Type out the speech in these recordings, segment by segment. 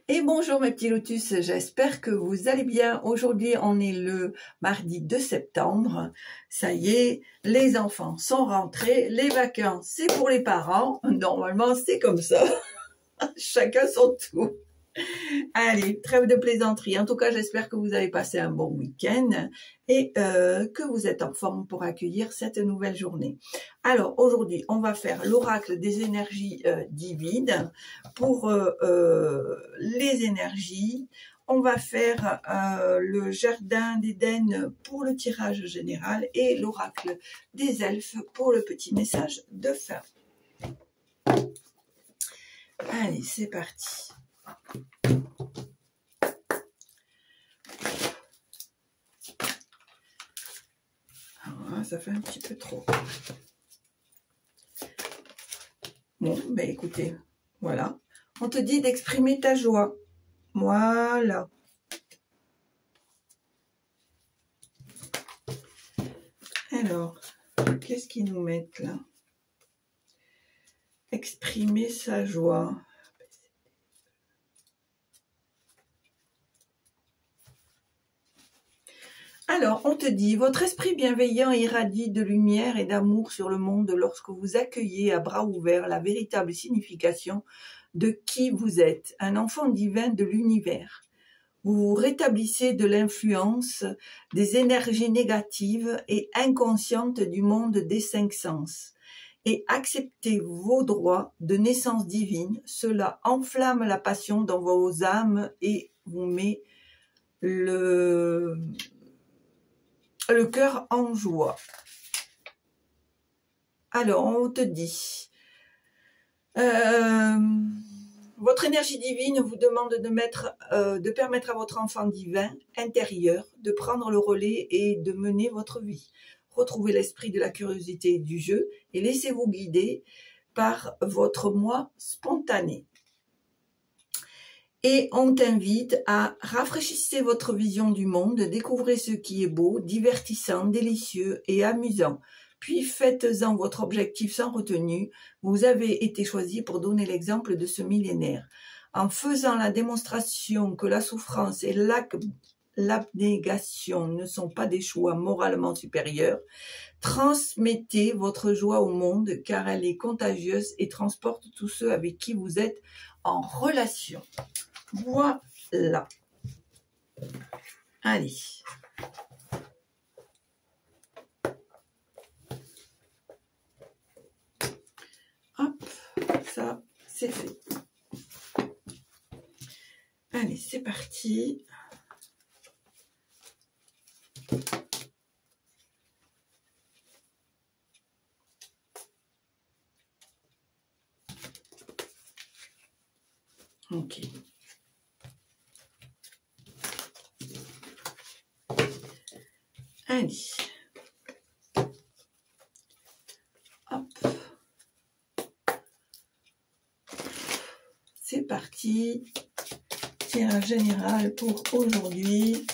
Et bonjour mes petits lotus, j'espère que vous allez bien. Aujourd'hui on est le mardi 2 septembre, ça y est, les enfants sont rentrés, les vacances c'est pour les parents, normalement c'est comme ça, chacun son tour. Allez, trêve de plaisanterie. En tout cas, j'espère que vous avez passé un bon week-end et que vous êtes en forme pour accueillir cette nouvelle journée. Alors, aujourd'hui, on va faire l'oracle des énergies divines pour les énergies. On va faire le jardin d'Éden pour le tirage général et l'oracle des elfes pour le petit message de fin. Allez, c'est parti. Ça fait un petit peu trop. Bon, ben écoutez, voilà. On te dit d'exprimer ta joie. Voilà. Alors, qu'est-ce qu'ils nous mettent là? Exprimer sa joie. Alors, on te dit, votre esprit bienveillant irradie de lumière et d'amour sur le monde lorsque vous accueillez à bras ouverts la véritable signification de qui vous êtes, un enfant divin de l'univers. Vous vous rétablissez de l'influence des énergies négatives et inconscientes du monde des cinq sens et acceptez vos droits de naissance divine. Cela enflamme la passion dans vos âmes et vous met le cœur en joie. Alors, on te dit, votre énergie divine vous demande de permettre à votre enfant divin intérieur de prendre le relais et de mener votre vie. Retrouvez l'esprit de la curiosité et du jeu et laissez-vous guider par votre moi spontané. Et on t'invite à rafraîchir votre vision du monde, découvrez ce qui est beau, divertissant, délicieux et amusant. Puis faites-en votre objectif sans retenue. Vous avez été choisi pour donner l'exemple de ce millénaire. En faisant la démonstration que la souffrance et l'abnégation ne sont pas des choix moralement supérieurs, transmettez votre joie au monde car elle est contagieuse et transporte tous ceux avec qui vous êtes en relation. Voilà. Allez. Hop, ça, c'est fait. Allez, c'est parti. Ok. Allez. Hop. C'est parti. Tirage général pour aujourd'hui.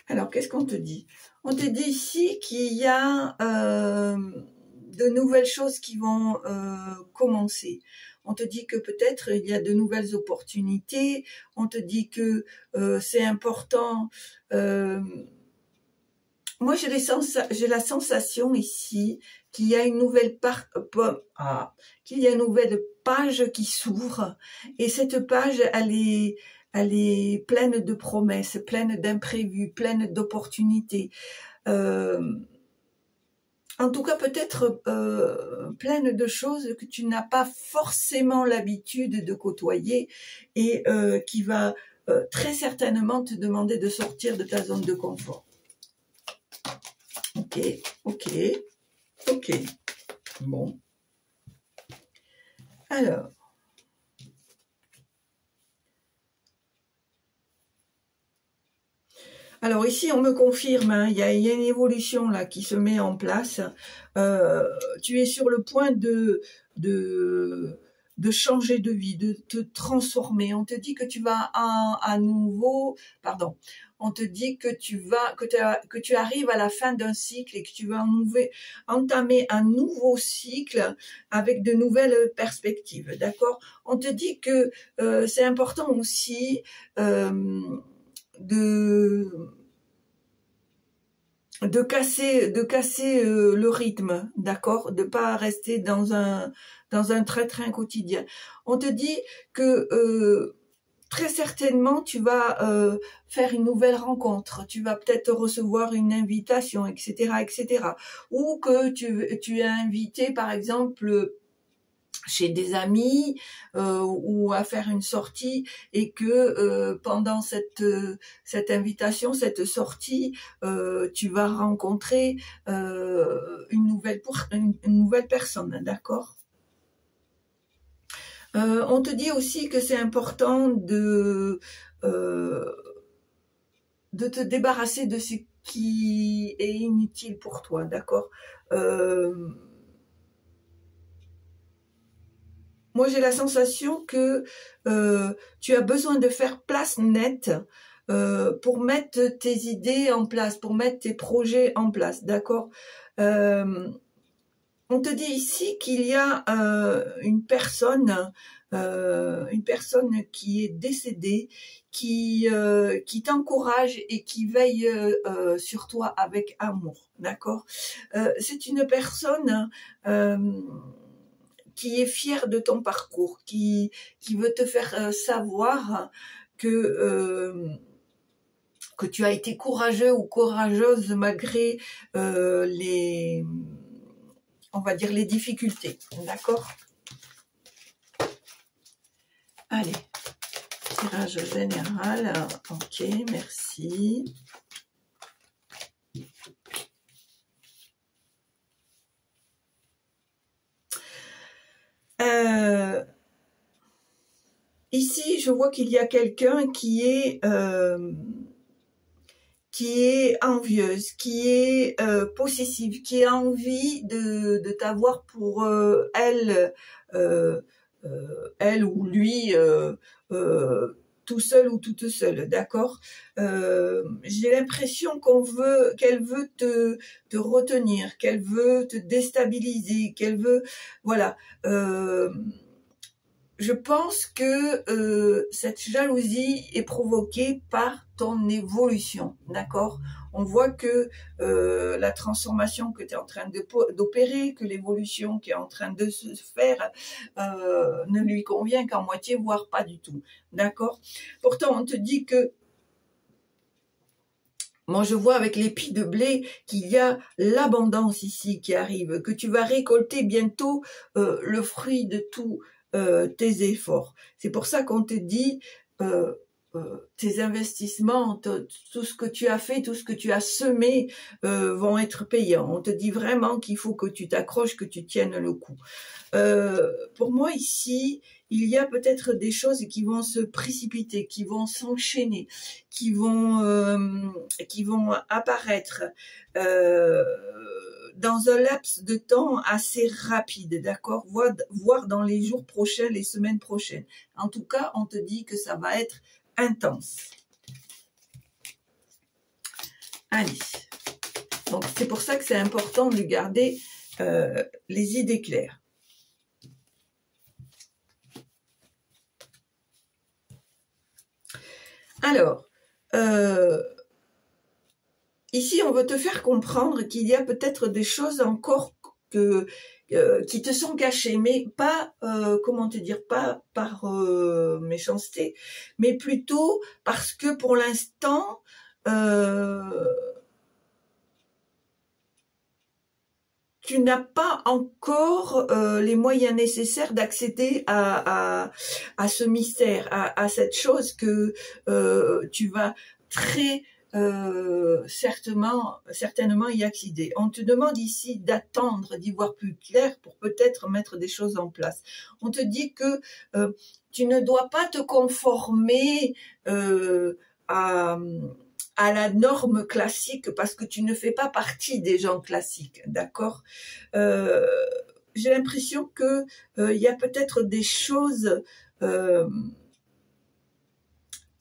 Alors, qu'est-ce qu'on te dit? On te dit ici qu'il y a de nouvelles choses qui vont commencer. On te dit que peut-être il y a de nouvelles opportunités. On te dit que c'est important. Moi, j'ai la sensation ici qu'il y a une nouvelle page qui s'ouvre. Et cette page, elle est pleine de promesses, pleine d'imprévus, pleine d'opportunités. En tout cas, peut-être pleine de choses que tu n'as pas forcément l'habitude de côtoyer et qui va très certainement te demander de sortir de ta zone de confort. Ok, ok, ok. Bon. Alors ici, on me confirme, hein, il y a une évolution là qui se met en place. Tu es sur le point de changer de vie, de te transformer. On te dit que tu vas à nouveau, on te dit que que tu arrives à la fin d'un cycle et que tu vas entamer un nouveau cycle avec de nouvelles perspectives, d'accord? On te dit que c'est important aussi de casser le rythme, d'accord, de pas rester dans un train-train quotidien. On te dit que très certainement tu vas faire une nouvelle rencontre, tu vas peut-être recevoir une invitation, etc., etc., ou que tu es invité par exemple chez des amis ou à faire une sortie et que pendant cette invitation, cette sortie, tu vas rencontrer une nouvelle personne, d'accord? On te dit aussi que c'est important de te débarrasser de ce qui est inutile pour toi, d'accord? Moi, j'ai la sensation que tu as besoin de faire place nette pour mettre tes idées en place, pour mettre tes projets en place, d'accord? On te dit ici qu'il y a une personne qui est décédée, qui t'encourage et qui veille sur toi avec amour, d'accord? C'est une personne qui est fière de ton parcours, qui veut te faire savoir que tu as été courageux ou courageuse malgré on va dire les difficultés, d'accord? Allez, tirage général, ok, merci. Ici, je vois qu'il y a quelqu'un qui est envieuse, qui est possessive, qui a envie de t'avoir pour elle ou lui tout seul ou toute seule, d'accord? J'ai l'impression qu'elle veut te retenir, qu'elle veut te déstabiliser, qu'elle veut, voilà. Je pense que cette jalousie est provoquée par ton évolution, d'accord? On voit que la transformation que tu es en train d'opérer, que l'évolution qui est en train de se faire ne lui convient qu'à moitié, voire pas du tout, d'accord? Pourtant, on te dit que moi, je vois avec l'épi de blé qu'il y a l'abondance ici qui arrive, que tu vas récolter bientôt le fruit de tout tes efforts. C'est pour ça qu'on te dit tes investissements, tout ce que tu as fait, tout ce que tu as semé vont être payants. On te dit vraiment qu'il faut que tu t'accroches, que tu tiennes le coup. Pour moi ici, il y a peut-être des choses qui vont se précipiter, qui vont s'enchaîner, qui vont apparaître dans un laps de temps assez rapide, d'accord? Voire dans les jours prochains, les semaines prochaines. En tout cas, on te dit que ça va être intense. Allez. Donc, c'est pour ça que c'est important de garder les idées claires. Alors, ici, on veut te faire comprendre qu'il y a peut-être des choses encore qui te sont cachées, mais pas, comment te dire, pas par méchanceté, mais plutôt parce que pour l'instant, tu n'as pas encore les moyens nécessaires d'accéder à ce mystère, à cette chose que tu vas très certainement y accéder. On te demande ici d'attendre, d'y voir plus clair pour peut-être mettre des choses en place. On te dit que tu ne dois pas te conformer à la norme classique parce que tu ne fais pas partie des gens classiques, d'accord? J'ai l'impression que y a peut-être des choses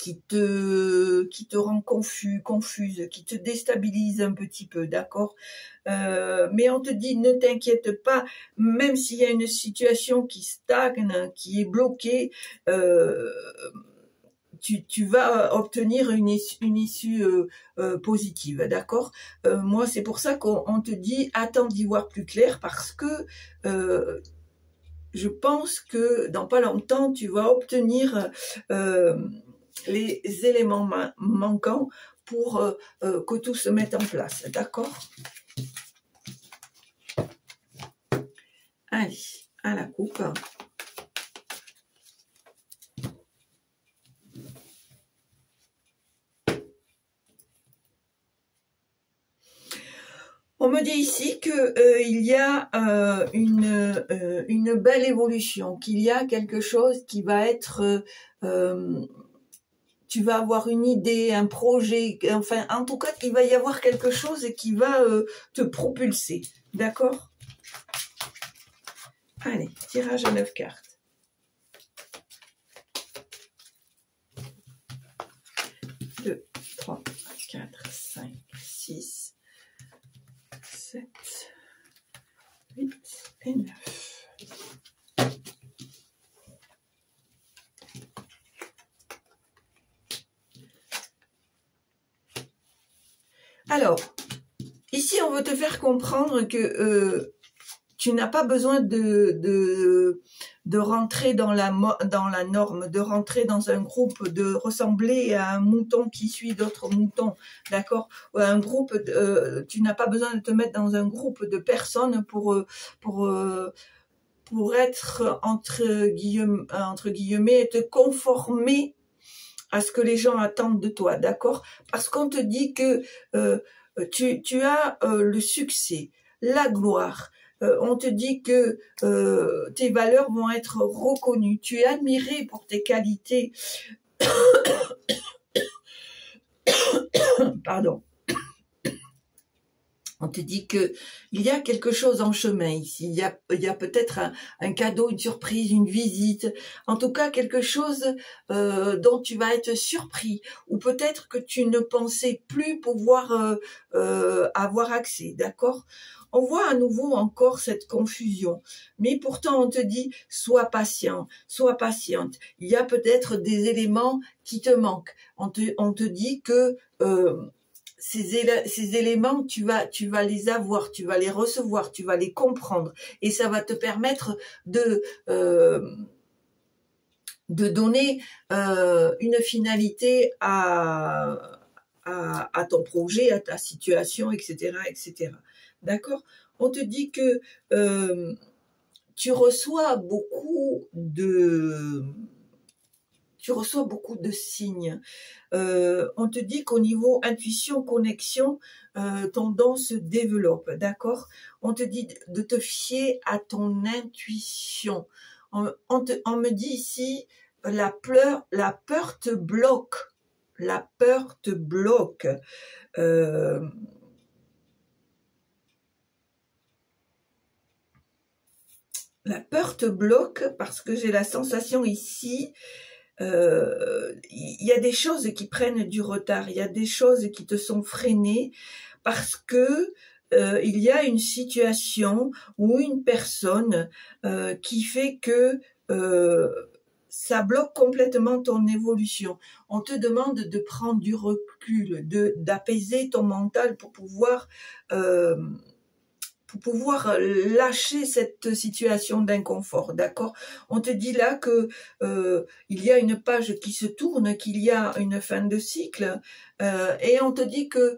qui te rend confuse, qui te déstabilise un petit peu, d'accord? Mais on te dit, ne t'inquiète pas, même s'il y a une situation qui stagne, qui est bloquée, tu vas obtenir une issue positive, d'accord? Moi, c'est pour ça qu'on te dit, attends d'y voir plus clair, parce que je pense que dans pas longtemps, tu vas obtenir les éléments manquants pour que tout se mette en place, d'accord? Allez, à la coupe. On me dit ici que il y a une belle évolution, qu'il y a quelque chose qui va être, tu vas avoir une idée, un projet, enfin, en tout cas, il va y avoir quelque chose qui va te propulser, d'accord? Allez, tirage à 9 cartes. Deux, 3, 4, 5, 6, 7, 8 et 9. Alors, ici, on veut te faire comprendre que tu n'as pas besoin de rentrer dans la norme, de rentrer dans un groupe, de ressembler à un mouton qui suit d'autres moutons, d'accord? Un groupe, tu n'as pas besoin de te mettre dans un groupe de personnes pour être entre guillemets, te conformer à ce que les gens attendent de toi, d'accord? Parce qu'on te dit que tu as le succès, la gloire. On te dit que tes valeurs vont être reconnues. Tu es admiré pour tes qualités. Pardon. On te dit que il y a quelque chose en chemin ici. Il y a peut-être un cadeau, une surprise, une visite. En tout cas, quelque chose dont tu vas être surpris. Ou peut-être que tu ne pensais plus pouvoir avoir accès. D'accord? On voit à nouveau encore cette confusion. Mais pourtant, on te dit, sois patient, sois patiente. Il y a peut-être des éléments qui te manquent. On te dit que ces éléments, tu vas les avoir, tu vas les recevoir, tu vas les comprendre, et ça va te permettre de donner une finalité à ton projet, à ta situation, etc., etc. D'accord? On te dit que tu reçois beaucoup de signes. On te dit qu'au niveau intuition, connexion, ton don se développe, d'accord? On te dit de te fier à ton intuition. On me dit ici, la peur te bloque. La peur te bloque. La peur te bloque parce que j'ai la sensation ici, il y a des choses qui prennent du retard, il y a des choses qui te sont freinées parce que il y a une situation ou une personne qui fait que ça bloque complètement ton évolution. On te demande de prendre du recul, d'apaiser ton mental pour pouvoir lâcher cette situation d'inconfort, d'accord? On te dit là que il y a une page qui se tourne, qu'il y a une fin de cycle, et on te dit que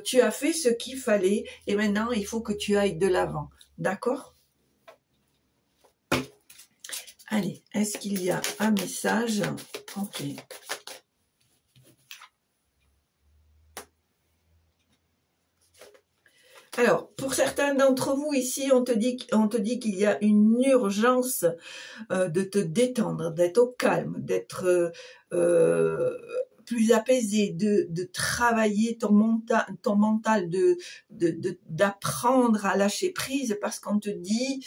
tu as fait ce qu'il fallait, et maintenant il faut que tu ailles de l'avant, d'accord? Allez, est-ce qu'il y a un message? Ok. Alors, pour certains d'entre vous ici, on te dit qu'il y a une urgence de te détendre, d'être au calme, d'être plus apaisé, de travailler ton mental, d'apprendre à lâcher prise, parce qu'on te dit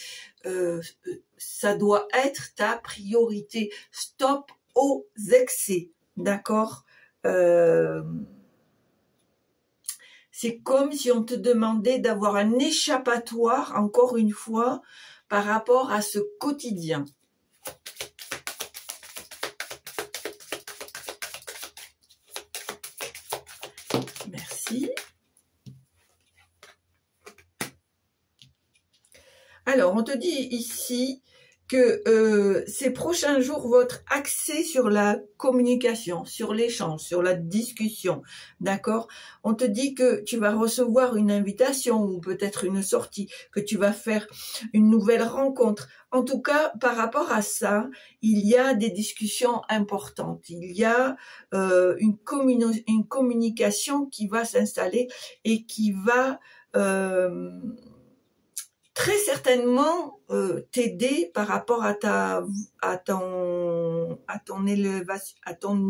ça doit être ta priorité. Stop aux excès. d'accord? C'est comme si on te demandait d'avoir un échappatoire, encore une fois, par rapport à ce quotidien. Merci. Alors, on te dit ici que ces prochains jours vont être axés sur la communication, sur l'échange, sur la discussion, d'accord? On te dit que tu vas recevoir une invitation ou peut-être une sortie, que tu vas faire une nouvelle rencontre. En tout cas, par rapport à ça, il y a des discussions importantes. Il y a une communication qui va s'installer et qui va très certainement t'aider par rapport à ton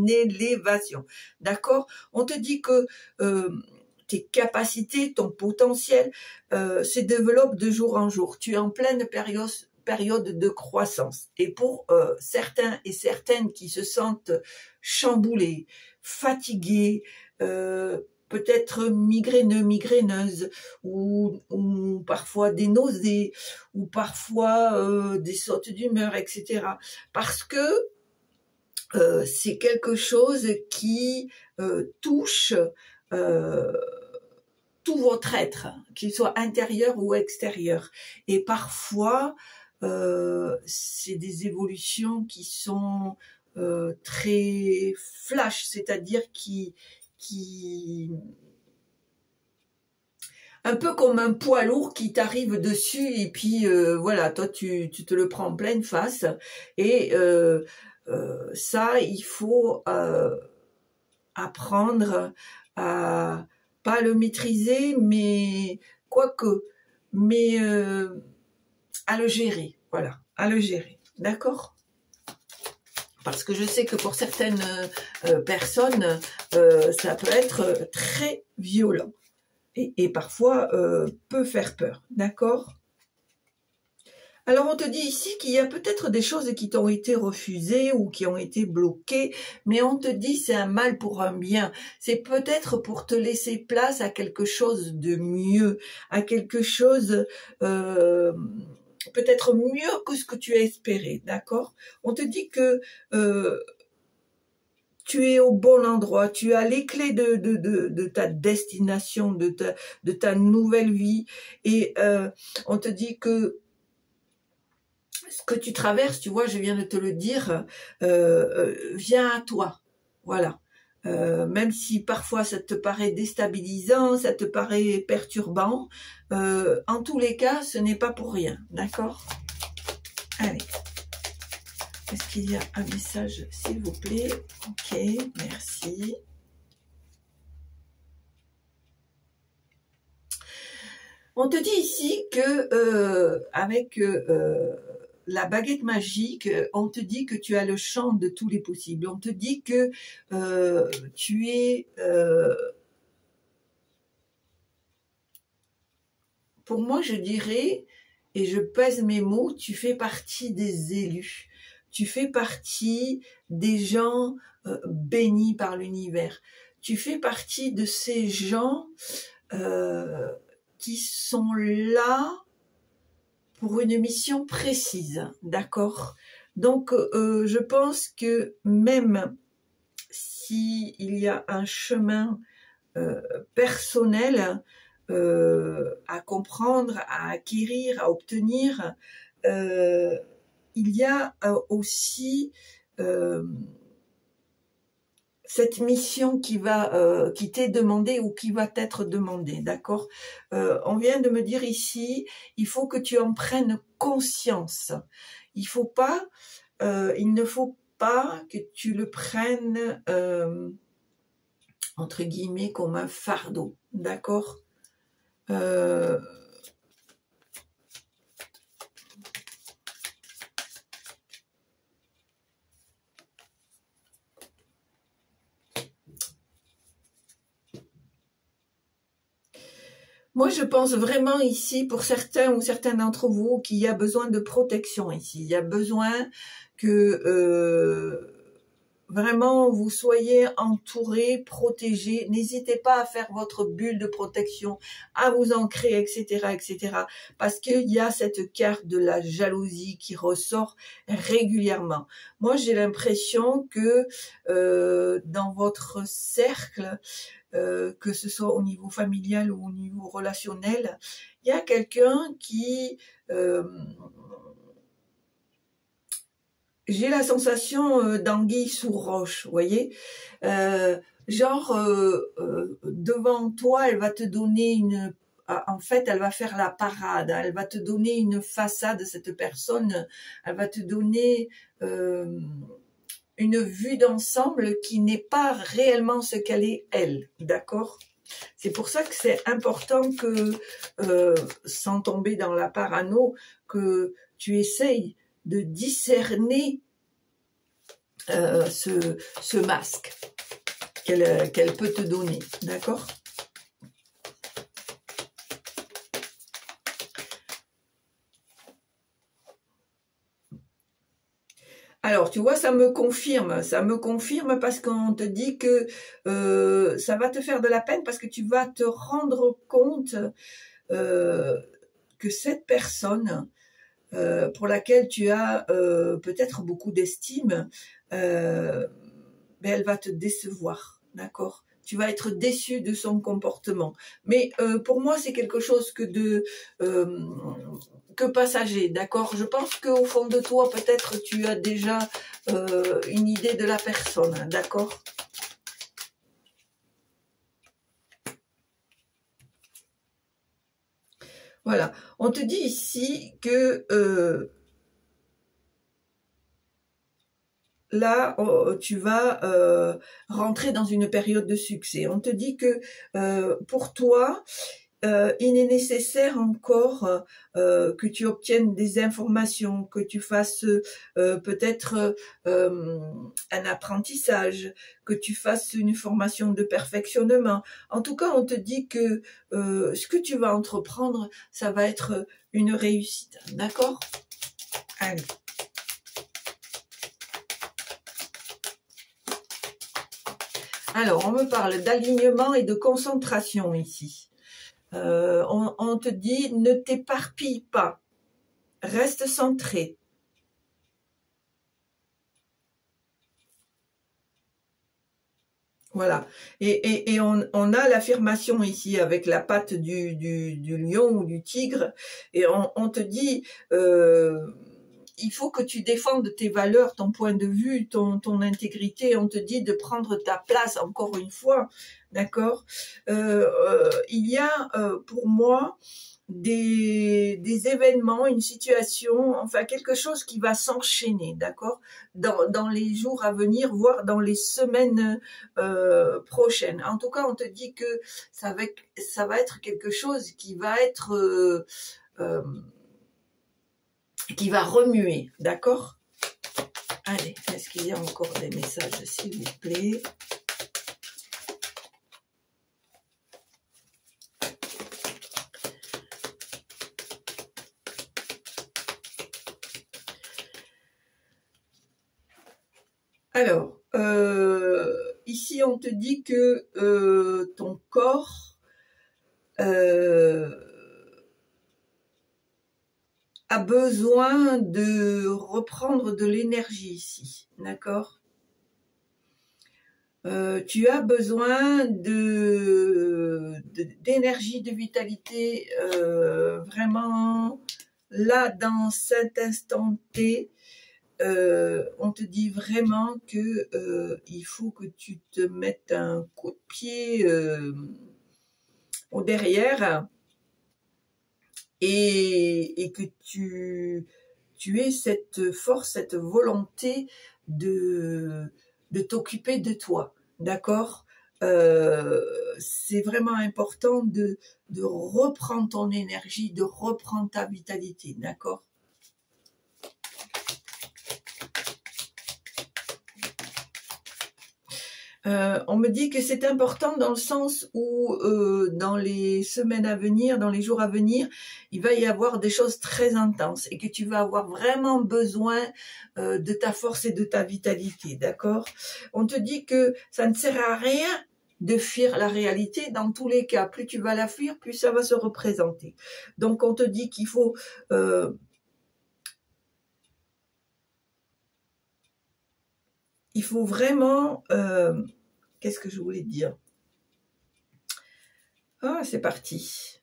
élévation, d'accord? On te dit que tes capacités, ton potentiel se développe de jour en jour. Tu es en pleine période de croissance. Et pour certains et certaines qui se sentent chamboulés, fatigués, peut-être migraineux, migraineuses, ou parfois des nausées, ou parfois des sautes d'humeur, etc. Parce que c'est quelque chose qui touche tout votre être, qu'il soit intérieur ou extérieur. Et parfois, c'est des évolutions qui sont très flash, c'est-à-dire qui un peu comme un poids lourd qui t'arrive dessus et puis voilà, toi tu te le prends en pleine face et ça il faut apprendre à pas le maîtriser mais quoique mais à le gérer, voilà, à le gérer, d'accord? Parce que je sais que pour certaines personnes, ça peut être très violent et parfois peut faire peur, d'accord? Alors on te dit ici qu'il y a peut-être des choses qui t'ont été refusées ou qui ont été bloquées, mais on te dit c'est un mal pour un bien. C'est peut-être pour te laisser place à quelque chose de mieux, à quelque chose peut-être mieux que ce que tu as espéré, d'accord? On te dit que tu es au bon endroit, tu as les clés de ta destination, de ta nouvelle vie et on te dit que ce que tu traverses, tu vois, je viens de te le dire, vient à toi, voilà. Même si parfois ça te paraît déstabilisant, ça te paraît perturbant, en tous les cas, ce n'est pas pour rien, d'accord? Allez. Est-ce qu'il y a un message, s'il vous plaît? Ok, merci. On te dit ici que avec la baguette magique, on te dit que tu as le champ de tous les possibles. On te dit que tu es... pour moi, je dirais, et je pèse mes mots, tu fais partie des élus. Tu fais partie des gens bénis par l'univers. Tu fais partie de ces gens qui sont là pour une mission précise, d'accord? Donc, je pense que même s'il y a un chemin personnel à comprendre, à acquérir, à obtenir, il y a aussi cette mission qui t'est demandée ou qui va t'être demandée, d'accord? On vient de me dire ici, il faut que tu en prennes conscience. Il ne faut pas que tu le prennes entre guillemets comme un fardeau, d'accord? Moi, je pense vraiment ici, pour certains ou certains d'entre vous, qu'il y a besoin de protection ici. Il y a besoin que vraiment vous soyez entouré, protégé. N'hésitez pas à faire votre bulle de protection, à vous ancrer, etc., etc. Parce qu'il y a cette carte de la jalousie qui ressort régulièrement. Moi, j'ai l'impression que dans votre cercle, que ce soit au niveau familial ou au niveau relationnel, il y a quelqu'un qui... j'ai la sensation d'anguille sous roche, vous voyez, devant toi, elle va te donner une, en fait, elle va faire la parade, hein, elle va te donner une façade, cette personne, elle va te donner une vue d'ensemble qui n'est pas réellement ce qu'elle est, elle, d'accord? C'est pour ça que c'est important que, sans tomber dans la parano, que tu essayes de discerner ce masque qu'elle peut te donner, d'accord? Alors, tu vois, ça me confirme parce qu'on te dit que ça va te faire de la peine parce que tu vas te rendre compte que cette personne pour laquelle tu as peut-être beaucoup d'estime, elle va te décevoir, d'accord? Tu vas être déçu de son comportement. Mais pour moi, c'est quelque chose que passager, d'accord? Je pense qu'au fond de toi, peut-être tu as déjà une idée de la personne, d'accord? Voilà. On te dit ici que là, tu vas rentrer dans une période de succès. On te dit que pour toi, il est nécessaire encore que tu obtiennes des informations, que tu fasses peut-être un apprentissage, que tu fasses une formation de perfectionnement. En tout cas, on te dit que ce que tu vas entreprendre, ça va être une réussite. D'accord? Allez. Alors, on me parle d'alignement et de concentration ici. On te dit, ne t'éparpille pas, reste centré. Voilà. Et on a l'affirmation ici avec la patte du lion ou du tigre. Et on te dit... il faut que tu défendes tes valeurs, ton point de vue, ton intégrité. On te dit de prendre ta place, encore une fois, d'accord? Il y a pour moi des événements, une situation, enfin quelque chose qui va s'enchaîner, d'accord? Dans les jours à venir, voire dans les semaines prochaines. En tout cas, on te dit que ça va être quelque chose qui va être... qui va remuer, d'accord? Allez, est-ce qu'il y a encore des messages, s'il vous plaît? Alors, ici, on te dit que ton corps a besoin de reprendre de l'énergie ici, d'accord? Tu as besoin d'énergie, de vitalité, vraiment là dans cet instant T. On te dit vraiment que il faut que tu te mettes un coup de pied au derrière. Et que tu aies cette force, cette volonté de t'occuper de toi, d'accord? C'est vraiment important de reprendre ton énergie, de reprendre ta vitalité, d'accord? On me dit que c'est important dans le sens où dans les semaines à venir, dans les jours à venir, il va y avoir des choses très intenses et que tu vas avoir vraiment besoin de ta force et de ta vitalité, d'accord? On te dit que ça ne sert à rien de fuir la réalité. Dans tous les cas, plus tu vas la fuir, plus ça va se représenter. Donc on te dit qu'il faut vraiment qu'est-ce que je voulais dire? Ah, c'est parti.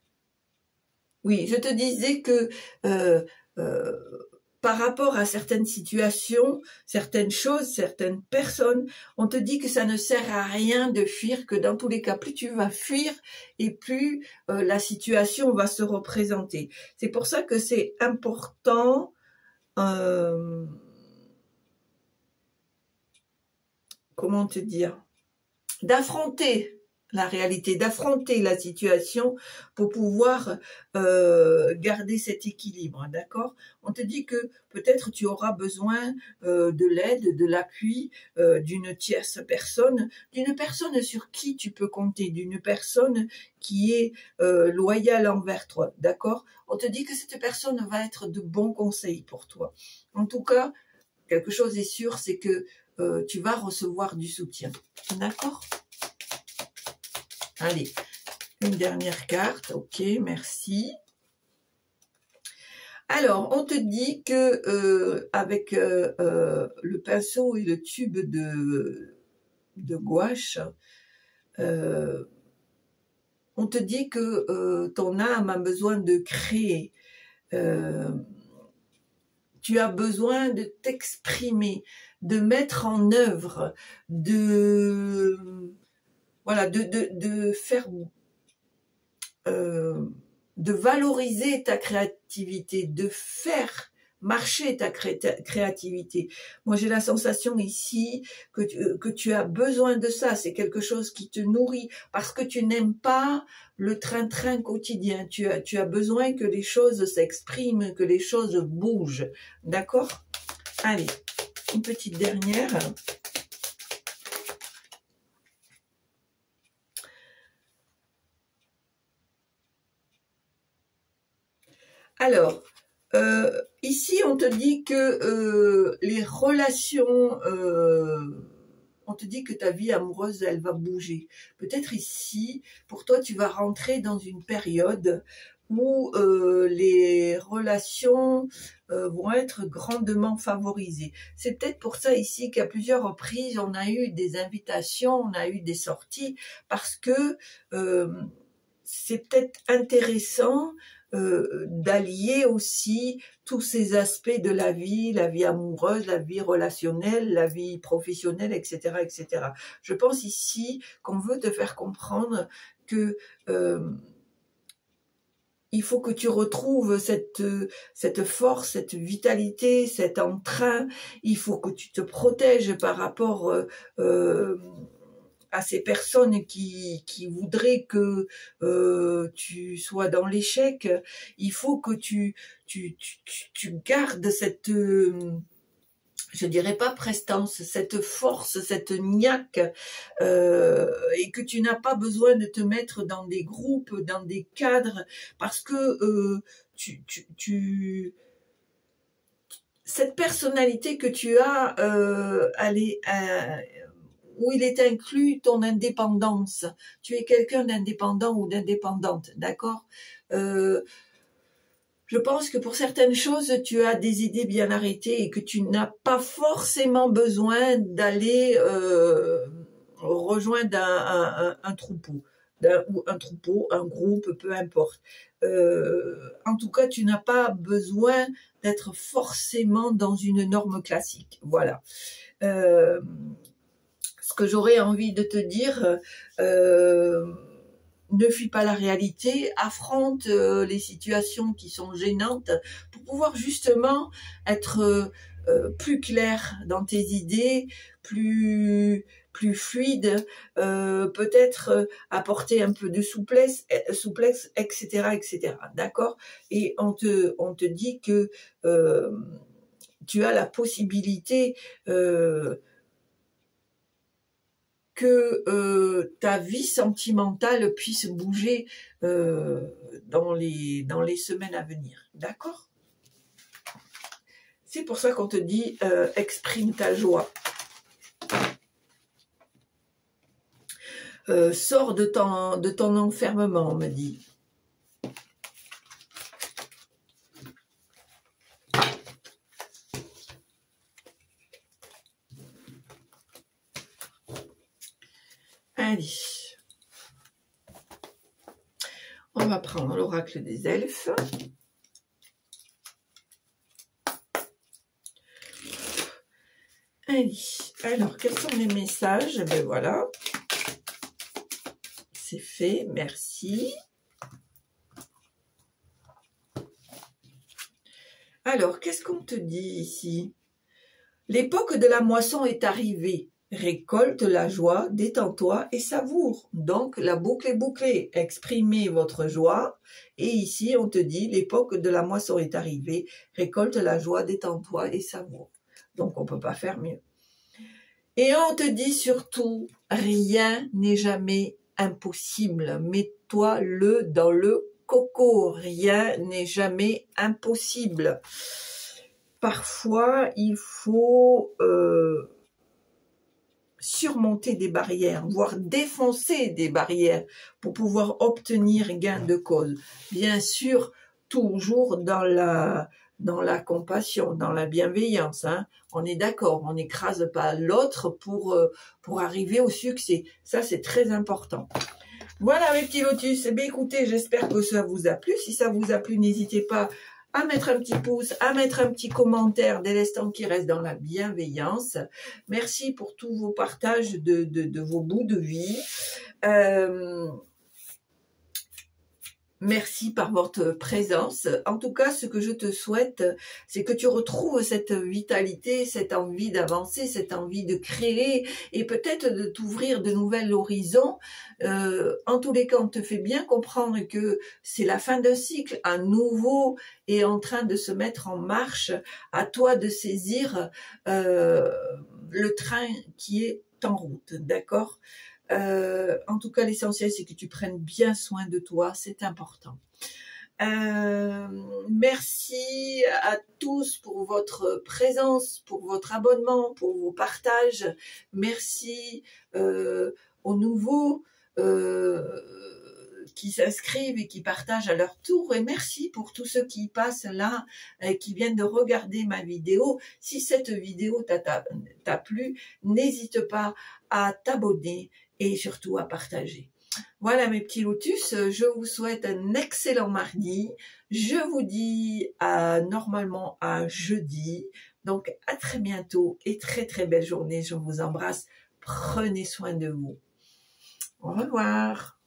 Oui, je te disais que par rapport à certaines situations, certaines choses, certaines personnes, on te dit que ça ne sert à rien de fuir, que dans tous les cas, plus tu vas fuir et plus la situation va se représenter. C'est pour ça que c'est important comment te dire, d'affronter la réalité, d'affronter la situation pour pouvoir garder cet équilibre, d'accord? On te dit que peut-être tu auras besoin de l'aide, de l'appui d'une tierce personne, d'une personne sur qui tu peux compter, d'une personne qui est loyale envers toi, d'accord? On te dit que cette personne va être de bons conseils pour toi. En tout cas, quelque chose est sûr, c'est que tu vas recevoir du soutien, d'accord? Allez, une dernière carte, ok, merci. Alors, on te dit que avec le pinceau et le tube de gouache, on te dit que ton âme a besoin de créer. Tu as besoin de t'exprimer, de mettre en œuvre, voilà, de faire, de valoriser ta créativité, de faire marcher ta créativité. Moi, j'ai la sensation ici que tu as besoin de ça. C'est quelque chose qui te nourrit parce que tu n'aimes pas le train-train quotidien. Tu as besoin que les choses s'expriment, que les choses bougent. D'accord? Allez, une petite dernière. Alors, ici, on te dit que les relations, on te dit que ta vie amoureuse, elle va bouger. Peut-être ici, pour toi, tu vas rentrer dans une période où les relations vont être grandement favorisées. C'est peut-être pour ça ici qu'à plusieurs reprises, on a eu des invitations, on a eu des sorties, parce que c'est peut-être intéressant d'allier aussi tous ces aspects de la vie amoureuse, la vie relationnelle, la vie professionnelle, etc., etc. Je pense ici qu'on veut te faire comprendre que il faut que tu retrouves cette force, cette vitalité, cet entrain. Il faut que tu te protèges par rapport à ces personnes qui voudraient que tu sois dans l'échec. Il faut que tu gardes cette je dirais pas prestance, cette force, cette niaque, et que tu n'as pas besoin de te mettre dans des groupes, dans des cadres, parce que cette personnalité que tu as, où il est inclus ton indépendance. Tu es quelqu'un d'indépendant ou d'indépendante, d'accord? Je pense que pour certaines choses, tu as des idées bien arrêtées et que tu n'as pas forcément besoin d'aller rejoindre un troupeau. Ou un troupeau, un groupe, peu importe. En tout cas, tu n'as pas besoin d'être forcément dans une norme classique. Voilà. Ce que j'aurais envie de te dire, ne fuis pas la réalité, affronte les situations qui sont gênantes pour pouvoir justement être plus clair dans tes idées, plus fluide, peut-être apporter un peu de souplesse, etc., etc. D'accord? Et on te dit que tu as la possibilité que ta vie sentimentale puisse bouger dans les semaines à venir. D'accord? C'est pour ça qu'on te dit exprime ta joie. Sors de ton enfermement, on me dit. Allez, on va prendre l'oracle des elfes. Allez, alors quels sont les messages? Ben voilà, c'est fait, merci. Alors, qu'est-ce qu'on te dit ici? L'époque de la moisson est arrivée. Récolte la joie, détends-toi et savoure. Donc, la boucle est bouclée. Exprimez votre joie. Et ici, on te dit, l'époque de la moisson est arrivée. Récolte la joie, détends-toi et savoure. Donc, on ne peut pas faire mieux. Et on te dit surtout, rien n'est jamais impossible. Mets-toi dans le coco. Rien n'est jamais impossible. Parfois, il faut surmonter des barrières, voire défoncer des barrières pour pouvoir obtenir gain de cause. Bien sûr, toujours dans la compassion, dans la bienveillance. Hein. On est d'accord, on n'écrase pas l'autre pour arriver au succès. Ça, c'est très important. Voilà mes petits lotus. Eh bien, écoutez, j'espère que ça vous a plu. Si ça vous a plu, n'hésitez pas à mettre un petit pouce, à mettre un petit commentaire dès l'instant qui reste dans la bienveillance. Merci pour tous vos partages de vos bouts de vie. Merci par votre présence. En tout cas, ce que je te souhaite, c'est que tu retrouves cette vitalité, cette envie d'avancer, cette envie de créer et peut-être de t'ouvrir de nouveaux horizons. En tous les cas, on te fait bien comprendre que c'est la fin d'un cycle, un nouveau est en train de se mettre en marche. À toi de saisir le train qui est en route, d'accord ? En tout cas, l'essentiel, c'est que tu prennes bien soin de toi, c'est important. Merci à tous pour votre présence, pour votre abonnement, pour vos partages. Merci aux nouveaux qui s'inscrivent et qui partagent à leur tour. Et merci pour tous ceux qui passent là, qui viennent de regarder ma vidéo. Si cette vidéo t'a plu, n'hésite pas à t'abonner et surtout à partager. Voilà mes petits lotus, je vous souhaite un excellent mardi. Je vous dis normalement à jeudi. Donc à très bientôt et très très belle journée. Je vous embrasse. Prenez soin de vous. Au revoir.